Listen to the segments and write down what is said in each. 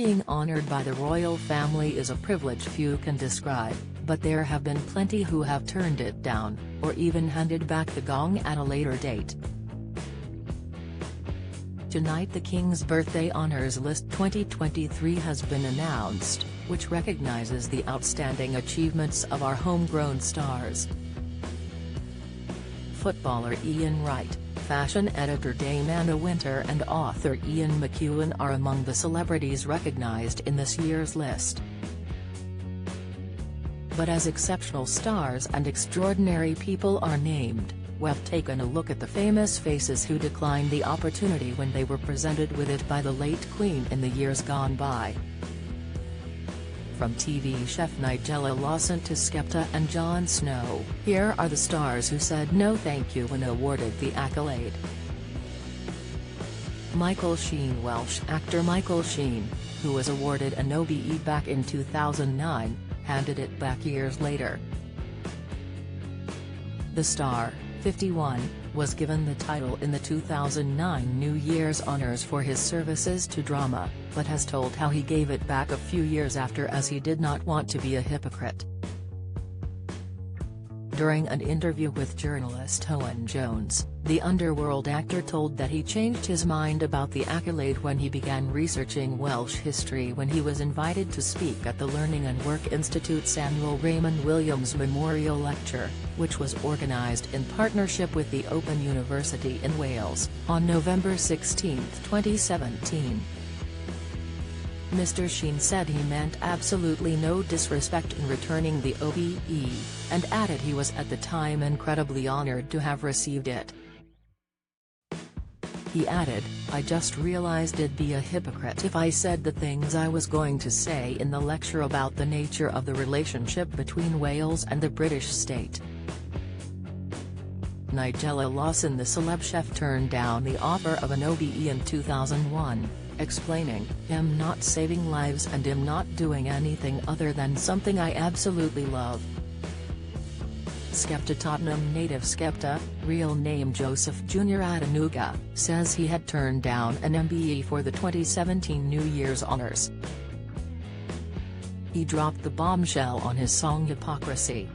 Being honored by the royal family is a privilege few can describe, but there have been plenty who have turned it down, or even handed back the gong at a later date. Tonight the King's Birthday Honours List 2023 has been announced, which recognises the outstanding achievements of our homegrown stars. Footballer Ian Wright, fashion editor Dame Anna Wintour and author Ian McEwan are among the celebrities recognised in this year's list. But as exceptional stars and extraordinary people are named, we've taken a look at the famous faces who declined the opportunity when they were presented with it by the late Queen in the years gone by. From TV chef Nigella Lawson to Skepta and Jon Snow, here are the stars who said no thank you when awarded the accolade. Michael Sheen. Welsh actor Michael Sheen, who was awarded an OBE back in 2009, handed it back years later. The star, 51, was given the title in the 2009 New Year's Honours for his services to drama, but has told how he gave it back a few years after as he did not want to be a hypocrite. During an interview with journalist Owen Jones, the Underworld actor told that he changed his mind about the accolade when he began researching Welsh history when he was invited to speak at the Learning and Work Institute Samuel Raymond Williams Memorial Lecture, which was organised in partnership with the Open University in Wales, on November 16, 2017. Mr. Sheen said he meant absolutely no disrespect in returning the OBE, and added he was at the time incredibly honoured to have received it. He added, "I just realised it'd be a hypocrite if I said the things I was going to say in the lecture about the nature of the relationship between Wales and the British state." Nigella Lawson, the celeb chef, turned down the offer of an OBE in 2001, explaining, "I'm not saving lives and I'm not doing anything other than something I absolutely love." Skepta. Tottenham native Skepta, real name Joseph Jr. Adenuga, says he had turned down an MBE for the 2017 New Year's Honours. He dropped the bombshell on his song Hypocrisy.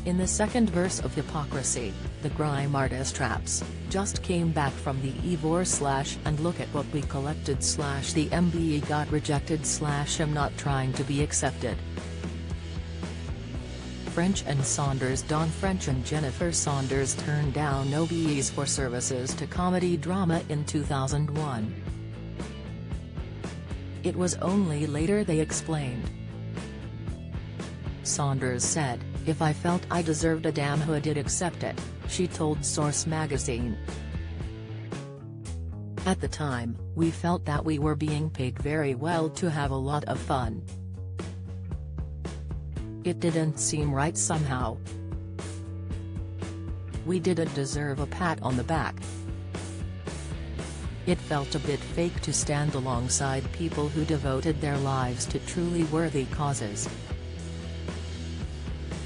In the second verse of Hypocrisy, the grime artist raps, "Just came back from the Ivor / and look at what we collected / the MBE got rejected / I'm not trying to be accepted." French and Saunders. Don French and Jennifer Saunders turned down OBEs for services to comedy drama in 2001. It was only later they explained. Saunders said, "If I felt I deserved a damn who did accept it," she told Source magazine. "At the time, we felt that we were being paid very well to have a lot of fun. It didn't seem right somehow. We didn't deserve a pat on the back. It felt a bit fake to stand alongside people who devoted their lives to truly worthy causes."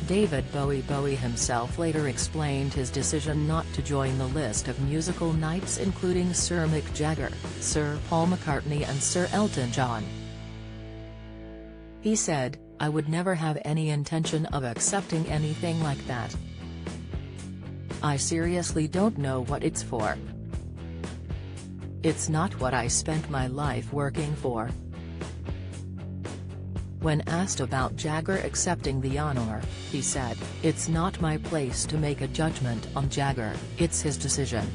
David Bowie himself later explained his decision not to join the list of musical knights including Sir Mick Jagger, Sir Paul McCartney and Sir Elton John. He said, "I would never have any intention of accepting anything like that. I seriously don't know what it's for. It's not what I spent my life working for." When asked about Jagger accepting the honour, he said, "It's not my place to make a judgment on Jagger, it's his decision.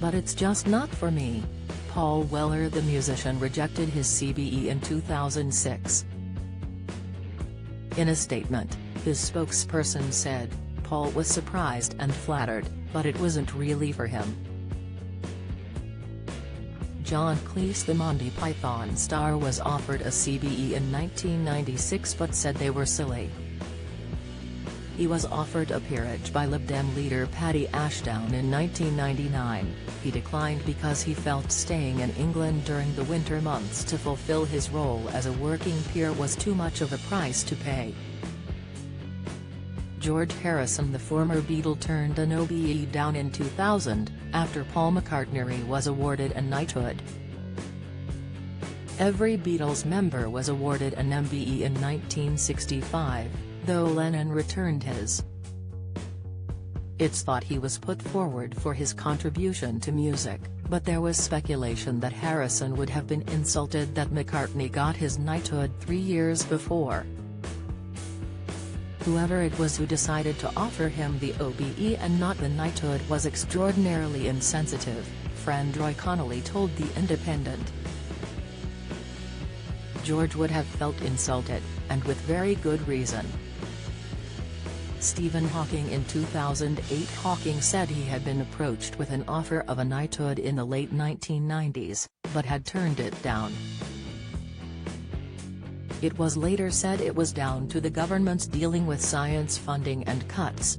But it's just not for me." Paul Weller, the musician, rejected his CBE in 2006. In a statement, his spokesperson said, "Paul was surprised and flattered, but it wasn't really for him." John Cleese, the Monty Python star, was offered a CBE in 1996 but said they were silly. He was offered a peerage by Lib Dem leader Paddy Ashdown in 1999, he declined because he felt staying in England during the winter months to fulfill his role as a working peer was too much of a price to pay. George Harrison, the former Beatle, turned an OBE down in 2000, after Paul McCartney was awarded a knighthood. Every Beatles member was awarded an MBE in 1965, though Lennon returned his. It's thought he was put forward for his contribution to music, but there was speculation that Harrison would have been insulted that McCartney got his knighthood 3 years before. Whoever it was who decided to offer him the OBE and not the knighthood was extraordinarily insensitive, friend Roy Connolly told The Independent. George would have felt insulted, and with very good reason. Stephen Hawking in 2008. Hawking said he had been approached with an offer of a knighthood in the late 1990s, but had turned it down. It was later said it was down to the government's dealing with science funding and cuts.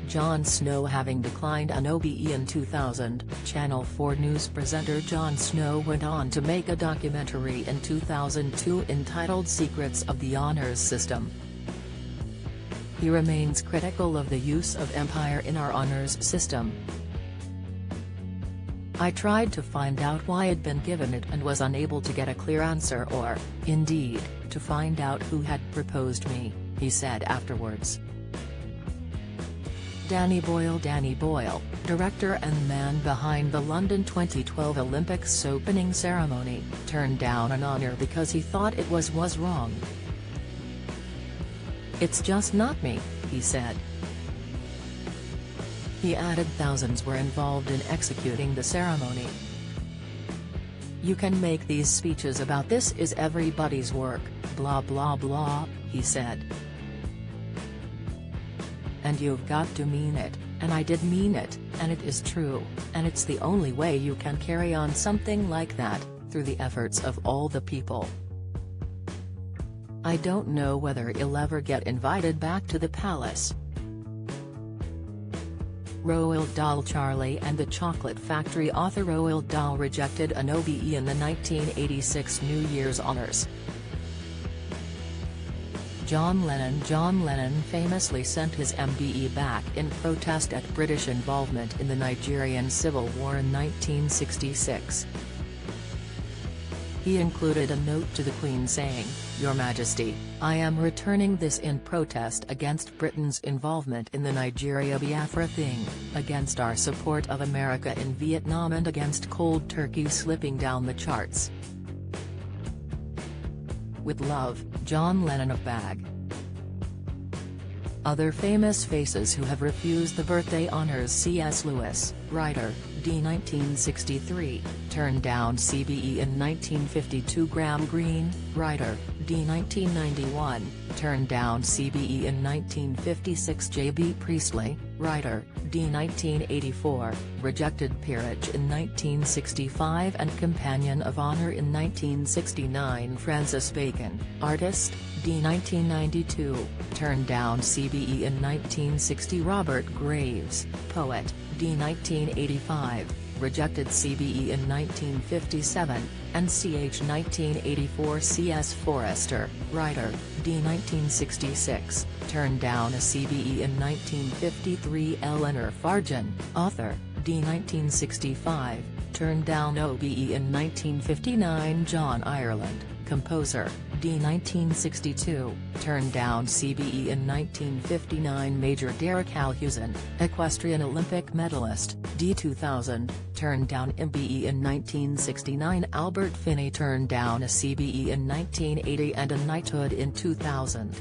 Jon Snow having declined an OBE in 2000, Channel 4 News presenter Jon Snow went on to make a documentary in 2002 entitled Secrets of the Honours System. He remains critical of the use of empire in our honours system. I tried to find out why I'd been given it and was unable to get a clear answer or, indeed, to find out who had proposed me, he said afterwards. Danny Boyle, director and man behind the London 2012 Olympics opening ceremony, turned down an honour because he thought it was wrong. "It's just not me," he said. He added thousands were involved in executing the ceremony. "You can make these speeches about this is everybody's work, blah blah blah," he said. "And you've got to mean it, and I did mean it, and it is true, and it's the only way you can carry on something like that, through the efforts of all the people. I don't know whether he'll ever get invited back to the palace." Roald Dahl. Charlie and the Chocolate Factory author Roald Dahl rejected an OBE in the 1986 New Year's Honours. John Lennon famously sent his MBE back in protest at British involvement in the Nigerian Civil War in 1966. He included a note to the Queen saying, "Your Majesty, I am returning this in protest against Britain's involvement in the Nigeria-Biafra thing, against our support of America in Vietnam and against cold turkey slipping down the charts. With love, John Lennon of Bag." Other famous faces who have refused the birthday honours: C.S. Lewis, writer, d. 1963, turned down CBE in 1952. Graham Greene, writer, d. 1991, turned down CBE in 1956. J.B. Priestley, writer, d. 1984, rejected peerage in 1965 and Companion of Honour in 1969. Francis Bacon, artist, d. 1992, turned down CBE in 1960. Robert Graves, poet, d. 1985, rejected CBE in 1957, and ch. 1984. C.S. Forester, writer, d. 1966, turned down a CBE in 1953. Eleanor Fargen, author, d. 1965, turned down OBE in 1959. John Ireland, composer, d. 1962, turned down CBE in 1959. Major Derek Alhusen, equestrian Olympic medalist, d. 2000, turned down MBE in 1969. Albert Finney turned down a CBE in 1980 and a knighthood in 2000.